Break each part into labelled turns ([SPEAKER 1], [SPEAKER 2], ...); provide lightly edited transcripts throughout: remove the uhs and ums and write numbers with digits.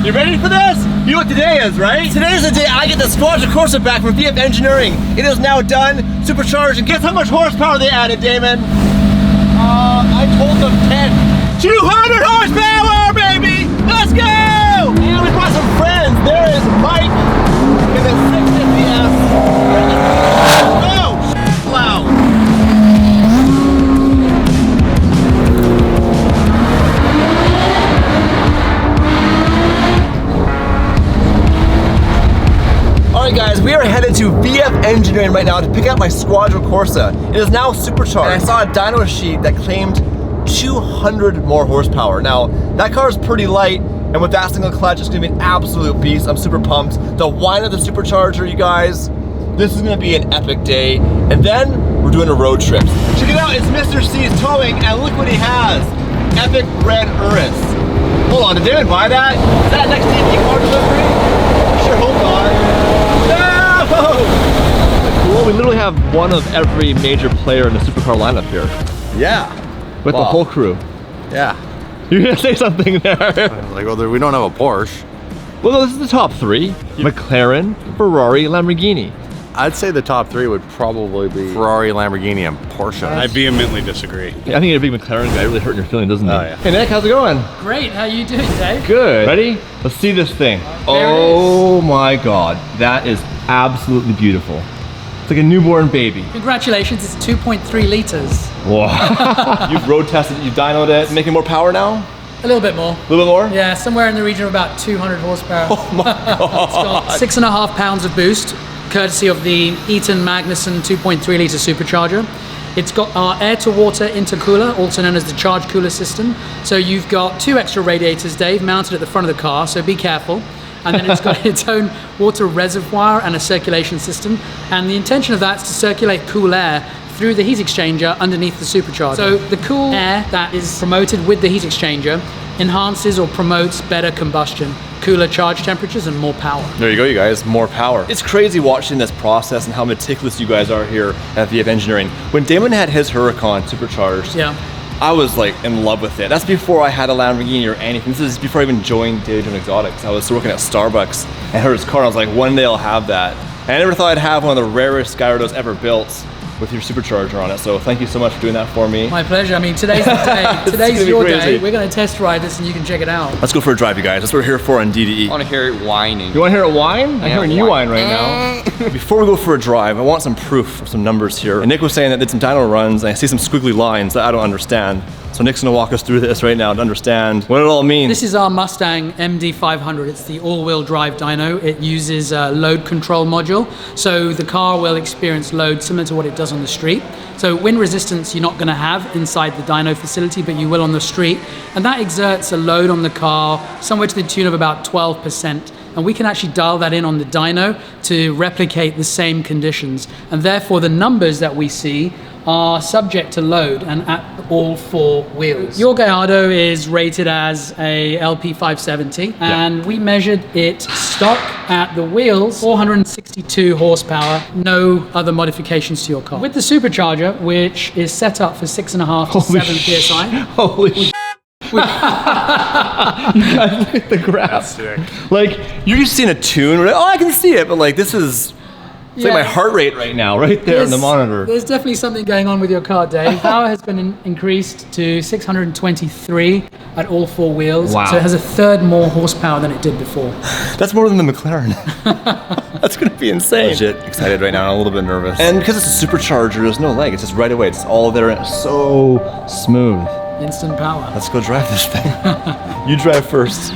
[SPEAKER 1] You ready for this? You know what today is, right? Today is the day I get the Squadra Corse back from VF Engineering. It is now done, supercharged, and guess how much horsepower they added, Damon? I told them 10. 200 horsepower, baby! Let's go! And we brought some friends. There is Mike in the 650S. Oh, loud. Alright guys, we are headed to VF Engineering right now to pick up my Squadra Corse. It is now supercharged. And I saw a dyno sheet that claimed 200 more horsepower. Now, that car is pretty light, and with that single clutch, it's gonna be an absolute beast. I'm super pumped. The whine of the supercharger, you guys. This is gonna be an epic day. And then, we're doing a road trip. Check it out, it's Mr. C's towing, and look what he has. Epic red Urus. Hold on, did David buy that? Is that next DD car delivery? Sure hope not. Cool. We literally have one of every major player in the supercar lineup here. Yeah. With the whole crew. Yeah. You're gonna say something there.
[SPEAKER 2] Like, well, we don't have a Porsche.
[SPEAKER 1] Well, no, this is the top three. McLaren, Ferrari, Lamborghini.
[SPEAKER 2] I'd say the top three would probably be Ferrari, Lamborghini, and Porsche.
[SPEAKER 3] I vehemently disagree.
[SPEAKER 1] Yeah, I think you're a big McLaren guy. Really hurting your feelings, doesn't it?
[SPEAKER 2] Oh, yeah.
[SPEAKER 1] Hey Nick, how's it going?
[SPEAKER 4] Great, how you doing, Dave?
[SPEAKER 1] Good. Ready? Let's see this thing. Oh my God, that is absolutely beautiful. It's like a newborn baby.
[SPEAKER 4] Congratulations, it's 2.3 liters.
[SPEAKER 1] Wow. You've road tested it, you've dynoed it, making more power now?
[SPEAKER 4] A little bit more.
[SPEAKER 1] A little bit more?
[SPEAKER 4] Yeah, somewhere in the region of about 200 horsepower.
[SPEAKER 1] Oh my God.
[SPEAKER 4] It's got 6.5 pounds of boost, courtesy of the Eaton Magnuson 2.3 litre supercharger. It's got our air-to-water intercooler, also known as the charge cooler system. So you've got 2 extra radiators, Dave, mounted at the front of the car, so be careful. And then it's got its own water reservoir and a circulation system. And the intention of that is to circulate cool air through the heat exchanger underneath the supercharger. So the cool air that is promoted with the heat exchanger enhances or promotes better combustion, cooler charge temperatures, and more power.
[SPEAKER 1] There you go, you guys, more power. It's crazy watching this process and how meticulous you guys are here at VF Engineering. When Damon had his Huracan supercharged, I was like in love with it. That's before I had a Lamborghini or anything. This is before I even joined Dailydrivenexotics. I was working at Starbucks and heard his car, and I was like, one day I'll have that. And I never thought I'd have one of the rarest Gallardos ever built with your supercharger on it. So thank you so much for doing that for me.
[SPEAKER 4] My pleasure. I mean, today's the day. Today's your day. We're going to test ride this and you can check it out.
[SPEAKER 1] Let's go for a drive, you guys. That's what we're here for on DDE.
[SPEAKER 5] I want to hear it whining.
[SPEAKER 1] You want to hear it whine? I'm hearing you whine right now. Before we go for a drive, I want some proof of some numbers here. And Nick was saying that did some dyno runs, and I see some squiggly lines that I don't understand. So Nick's gonna walk us through this right now to understand what it all means.
[SPEAKER 4] This is our Mustang MD500. It's the all-wheel drive dyno. It uses a load control module. So the car will experience load similar to what it does on the street. So wind resistance you're not gonna have inside the dyno facility, but you will on the street. And that exerts a load on the car somewhere to the tune of about 12%. And we can actually dial that in on the dyno to replicate the same conditions. And therefore the numbers that we see are subject to load and at all 4 wheels. Your Gallardo is rated as a LP570 and we measured it stock at the wheels, 462 horsepower, no other modifications to your car. With the supercharger, which is set up for 6.5 to 7 PSI.
[SPEAKER 1] Holy you guys look at the graph. Like, you're just seeing a tune, oh, I can see it, but like, this is, it's like my heart rate right now, right there on the monitor.
[SPEAKER 4] There's definitely something going on with your car, Dave. Power has been increased to 623 at all 4 wheels.
[SPEAKER 1] Wow.
[SPEAKER 4] So it has a third more horsepower than it did before.
[SPEAKER 1] That's more than the McLaren. That's gonna be insane. Legit excited right now, I'm a little bit nervous. And because it's a supercharger, there's no lag, it's just right away. It's all there and it's so smooth.
[SPEAKER 4] Instant power.
[SPEAKER 1] Let's go drive this thing. You drive first.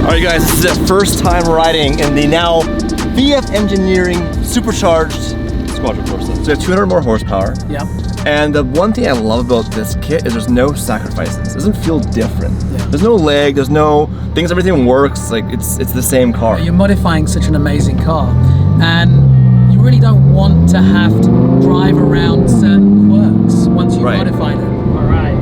[SPEAKER 1] Alright guys, this is our first time riding in the now VF Engineering Supercharged Squadra Corse. So we have 200 more horsepower.
[SPEAKER 4] Yeah.
[SPEAKER 1] And the one thing I love about this kit is there's no sacrifices. It doesn't feel different. Yeah. There's no lag, there's no things, everything works, like it's the same car.
[SPEAKER 4] You're modifying such an amazing car and you really don't want to have to drive around certain quirks once you've modified it. All right.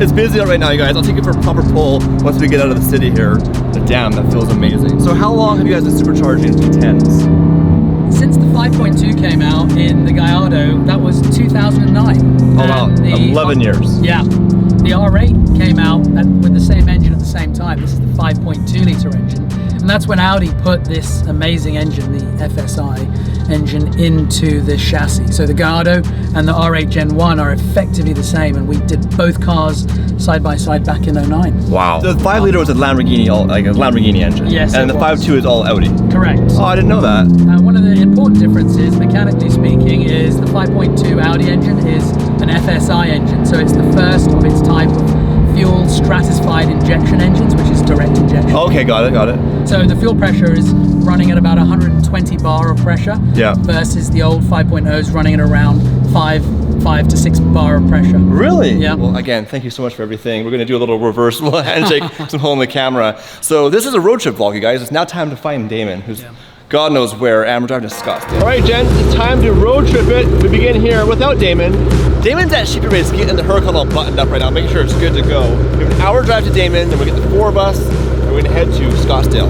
[SPEAKER 1] It's busy out right now, you guys. I'll take it for a proper pull once we get out of the city here. But damn, that feels amazing. So how long have you guys been supercharging V10s?
[SPEAKER 4] Since the 5.2 came out in the Gallardo, that was 2009.
[SPEAKER 1] Oh wow, 11 years.
[SPEAKER 4] Yeah. The R8 came out with the same engine at the same time. This is the 5.2 litre engine. And that's when Audi put this amazing engine, the FSI engine, into the chassis. So the Gallardo and the R8 Gen 1 are effectively the same, and we did both cars side by side back in 09.
[SPEAKER 1] Wow. The 5 liter was a Lamborghini, like a Lamborghini engine.
[SPEAKER 4] Yes.
[SPEAKER 1] And the 5.2 is all Audi.
[SPEAKER 4] Correct.
[SPEAKER 1] Oh, I didn't know that.
[SPEAKER 4] One of the important differences, mechanically speaking, is the 5.2 Audi engine is an FSI engine. So it's the first of its type of fuel stratified injection engines, which is direct injection.
[SPEAKER 1] Okay, got it.
[SPEAKER 4] So the fuel pressure is running at about 120 bar of pressure, versus the old 5.0s running at around 5 to 6 bar of pressure.
[SPEAKER 1] Really?
[SPEAKER 4] Yeah.
[SPEAKER 1] Well, again, thank you so much for everything. We're gonna do a little reverse handshake, some hole in the camera. So this is a road trip vlog, you guys. It's now time to find Damon, who's God knows where, and we're driving to Scottsdale. All right, gents, it's time to road trip it. We begin here without Damon. Damon's at Sheepy Race getting the Huracan all buttoned up right now, making sure it's good to go. We have an hour drive to Damon, then we get the 4 of us, and we're gonna head to Scottsdale.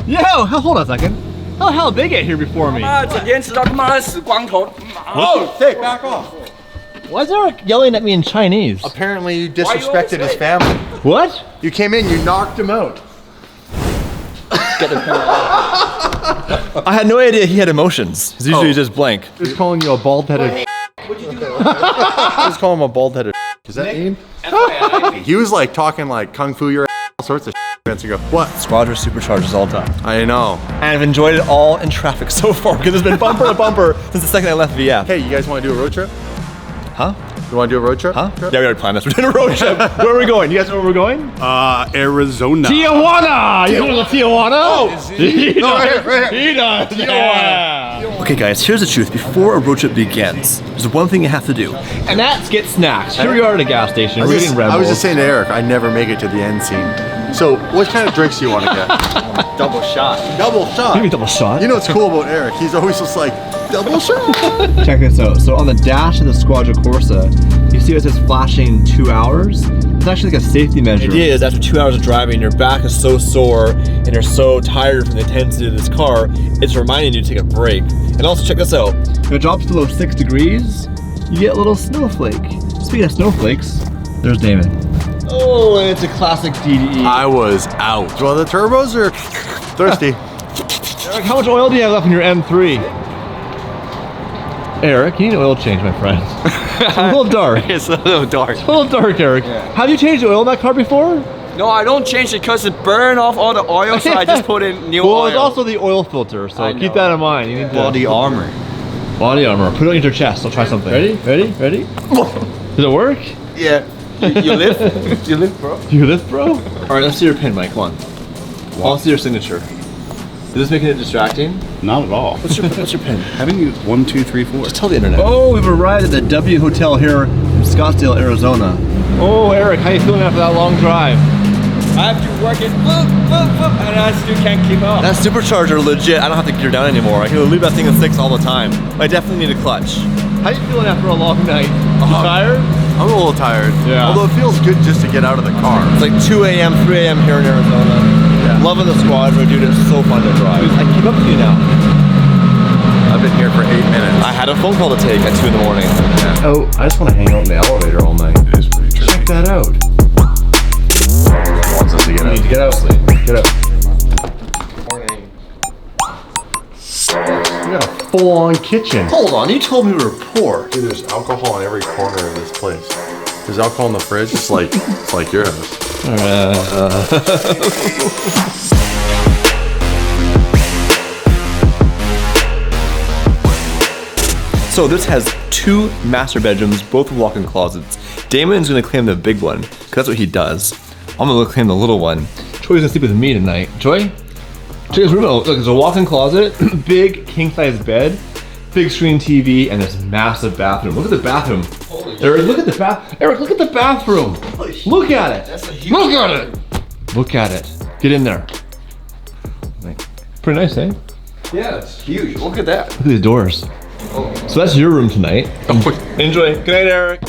[SPEAKER 1] Yo, hold on a second. How the hell did they get here before me?
[SPEAKER 3] Oh,
[SPEAKER 2] Hey, back off.
[SPEAKER 1] Why is Eric yelling at me in Chinese?
[SPEAKER 2] Apparently you disrespected his family.
[SPEAKER 1] What?
[SPEAKER 2] You came in, you knocked him out.
[SPEAKER 1] I had no idea he had emotions. He's usually just blank.
[SPEAKER 2] He's calling you a bald-headed. Just call him a bald-headed. Is that mean? He was like talking like kung fu, your all sorts of minutes ago. What?
[SPEAKER 1] Squadra Supercharged is all done.
[SPEAKER 2] I know.
[SPEAKER 1] And I've enjoyed it all in traffic so far because it's been bumper to bumper since the second I left VF.
[SPEAKER 2] Hey, you guys want to do a road trip?
[SPEAKER 1] Huh?
[SPEAKER 2] You want to do a road trip?
[SPEAKER 1] Huh? Yeah, we already planned this. We're doing a road trip. Where are we going? You guys know where we're going?
[SPEAKER 5] Arizona.
[SPEAKER 1] Tijuana! You know Tijuana?
[SPEAKER 2] Oh!
[SPEAKER 1] He
[SPEAKER 2] No,
[SPEAKER 1] does.
[SPEAKER 2] right here.
[SPEAKER 1] He does. Yeah. Okay guys, here's the truth. Before a road trip begins, there's one thing you have to do. And that's get snacks. Here we are at a gas station. We're getting Red Bulls.
[SPEAKER 2] I was just saying to Eric, I never make it to the end scene. So, what kind of drinks do you want to get?
[SPEAKER 3] Double shot.
[SPEAKER 2] Double shot.
[SPEAKER 1] Give me a double shot.
[SPEAKER 2] You know what's cool about Eric? He's always just like, double shot.
[SPEAKER 1] Check this out. So on the dash of the Squadra Corse, you see it says flashing 2 hours. It's actually like a safety measure. The idea is after 2 hours of driving, your back is so sore and you're so tired from the intensity of this car, it's reminding you to take a break. And also check this out. If it drops below 6 degrees, you get a little snowflake. Speaking of snowflakes, there's Damon. Oh, and it's a classic DDE.
[SPEAKER 2] I was out. Well, the turbos are thirsty.
[SPEAKER 1] Eric, how much oil do you have left in your M3? Eric, you need an oil change, my friend. It's a little dark.
[SPEAKER 3] It's a little dark.
[SPEAKER 1] It's a little dark, Eric.
[SPEAKER 3] Yeah.
[SPEAKER 1] Have you changed the oil in that car before?
[SPEAKER 3] No, I don't change it because it burned off all the oil, so I just put in new
[SPEAKER 1] Well,
[SPEAKER 3] oil.
[SPEAKER 1] it's also the oil filter, so
[SPEAKER 3] I
[SPEAKER 1] keep
[SPEAKER 3] know.
[SPEAKER 1] that in mind. You need
[SPEAKER 3] Body armor.
[SPEAKER 1] Body armor. Put it on your chest. I'll try something. Ready? Ready? Does it work?
[SPEAKER 3] Yeah. You lift? You lift, bro?
[SPEAKER 1] You lift, bro? All right, let's see your pin, Mike. Come on. I want to see your signature. Is this making it distracting?
[SPEAKER 5] Not at all.
[SPEAKER 1] What's your pin?
[SPEAKER 5] Haven't you 1, 2, 3, 4?
[SPEAKER 1] Just tell the internet. Oh, we've arrived at the W Hotel here in Scottsdale, Arizona. Oh, Eric, how you feeling after that long drive?
[SPEAKER 3] I have to work it, and I still can't keep up.
[SPEAKER 1] That supercharger, legit, I don't have to gear down anymore. I can leave that thing in 6 all the time. I definitely need a clutch. How you feeling after a long night? You tired?
[SPEAKER 2] I'm a little tired.
[SPEAKER 1] Yeah.
[SPEAKER 2] Although it feels good just to get out of the car.
[SPEAKER 1] It's like 2 a.m., 3 a.m. here in Arizona.
[SPEAKER 2] Yeah.
[SPEAKER 1] Loving the Squadra, dude. It's so fun to drive. I keep up to you now.
[SPEAKER 2] I've been here for 8 minutes.
[SPEAKER 1] I had a phone call to take at 2 in the morning.
[SPEAKER 2] Yeah.
[SPEAKER 5] Oh, I just want to hang out in the elevator all night. It is pretty tricky.
[SPEAKER 1] Check that out.
[SPEAKER 2] Wants us to get
[SPEAKER 5] You need to
[SPEAKER 2] out.
[SPEAKER 5] get out, Lee. Get out. We got a full-on kitchen.
[SPEAKER 1] Hold on, you told me we were poor.
[SPEAKER 2] Dude, there's alcohol in every corner of this place. There's alcohol in the fridge. It's like your house. So this has 2 master bedrooms, both with walk-in closets. Damon's gonna claim the big one, because that's what he does. I'm gonna claim the little one. Troy's gonna sleep with me tonight. Troy? Troy's room, look, there's a walk-in closet, big king-size bed, big screen TV, and this massive bathroom. Look at the bathroom. Eric, look at the Eric, look at the bathroom. Look at it. Look at it. Look at it. Get in there. Pretty nice, eh?
[SPEAKER 3] Yeah, it's huge. Look at that.
[SPEAKER 1] Look at the doors.
[SPEAKER 2] So that's your room tonight. Enjoy. Good night, Eric.